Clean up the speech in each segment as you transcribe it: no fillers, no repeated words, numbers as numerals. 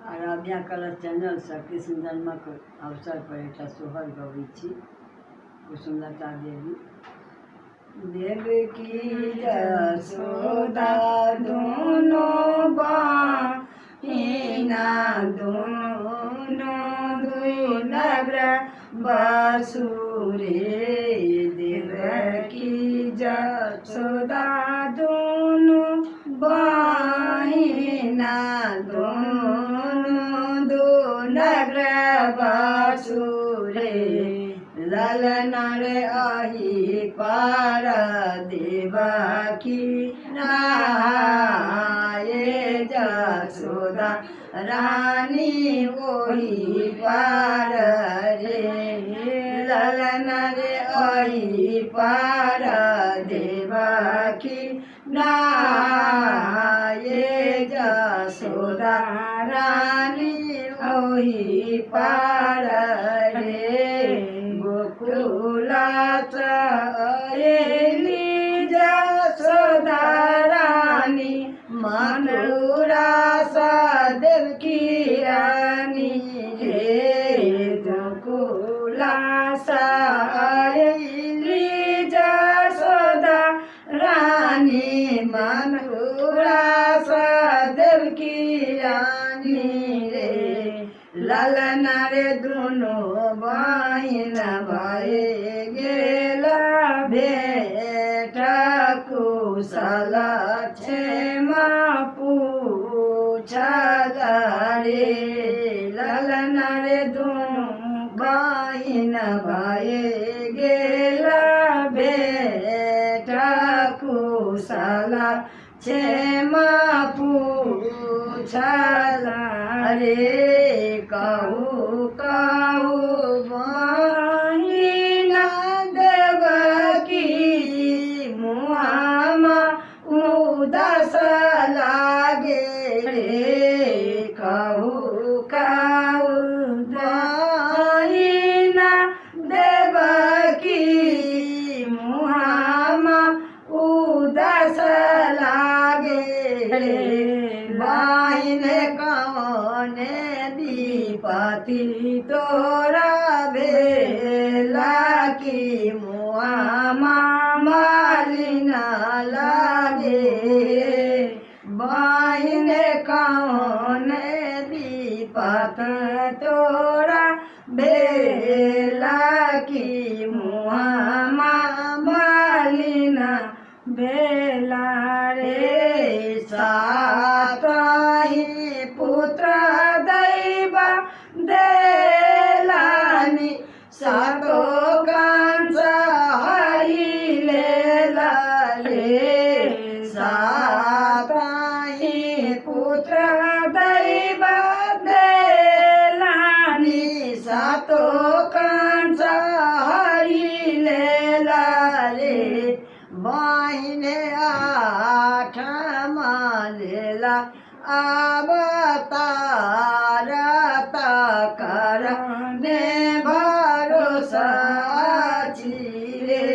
आराध्या कलश चैनल से कृष्ण जन्मक अवसर पर एक सोहर गबै छी। कुसुमलता देवी देवकी यशोदा दोनों बहिना दोनों दुई नगर बसुरे। देवकी यशोदा दोनों बहिना दोनों दो नगर बसुरे। ललना रे आही पार देवकी नहाए यशोदा रानी ओही पार रे। ललना रे आही पार देवकी नहाए यशोदा रानी ओही पार रे। गोकुलात आएली यशोदा रानी मथुरा सा देवकी रानी रे। गोकुलात आएली यशोदा रानी मथुरा सा देवकी रानी रे। ललना रे दोनों बहिन भए गेला भेट कुशल क्षेम पूछ गरे। ललना रे दोनों बहिन भए गेला भेट कुशल क्षेम पूछ रे। कहू कहू बहिना देवकी मुहामा उदास लागे रे। कहू कहू बहिना देवकी मुहामा उदास लागे रे। बहिन कौने विपत्ति तोरा भेला की मुहामा मालिना लागे। बहिन कौने विपत्ति तोरा भेला की मुहामा मालिना भेला रे। सातहि पुत्र दैव देलानी सातो कांस हरि लेला रे। सातहि पुत्र दैव देलानी सातो कांस हरि लेला रे। बहिन आठमा लेला अवतार तकर ने भरोसा रे।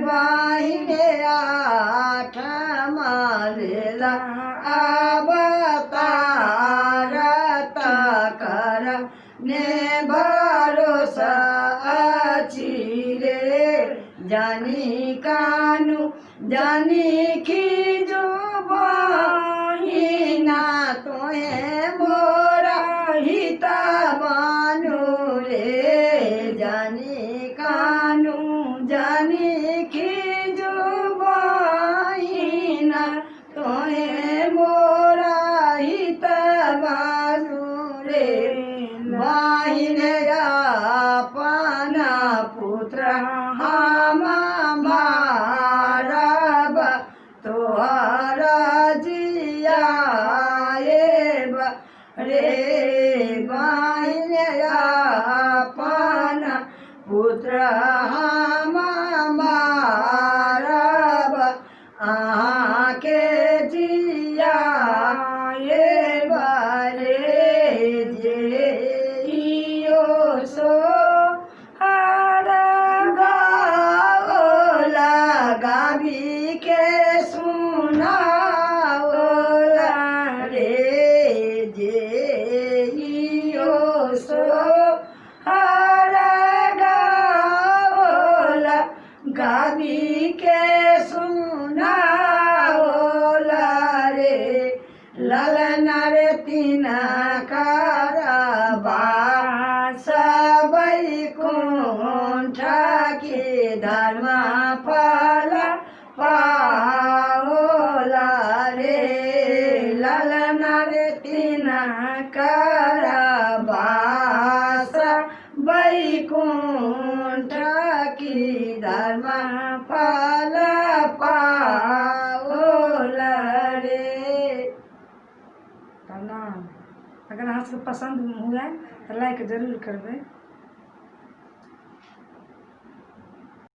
बहिन आठमा लेला अवतार तकर ने भरोसा रे। जानी कानू जानी खीजो बहिना तोहे मोरा हिता बानु रे। जानी कानू जानी खीजो बहिना तोहे मोरा हिता बानु रे। बहिन अपना पुत्र हम मारब तोहरा जियाए रे। बहिन अपना पुत्र हम मारब अहाँ के जियाए रे। जे सो गावी के सुनाओला रे। जे कवि के सुनाओला रे ललना रे तिना करबास वैकुण्ठ के धर्म फल पाओला रे ललना रे तिना करबास वैकुण्ठ की धर्म फल पाओला रे। प्रणाम। अगर अहाँ सबके पसंद हुए तो लाइक जरूर करबै।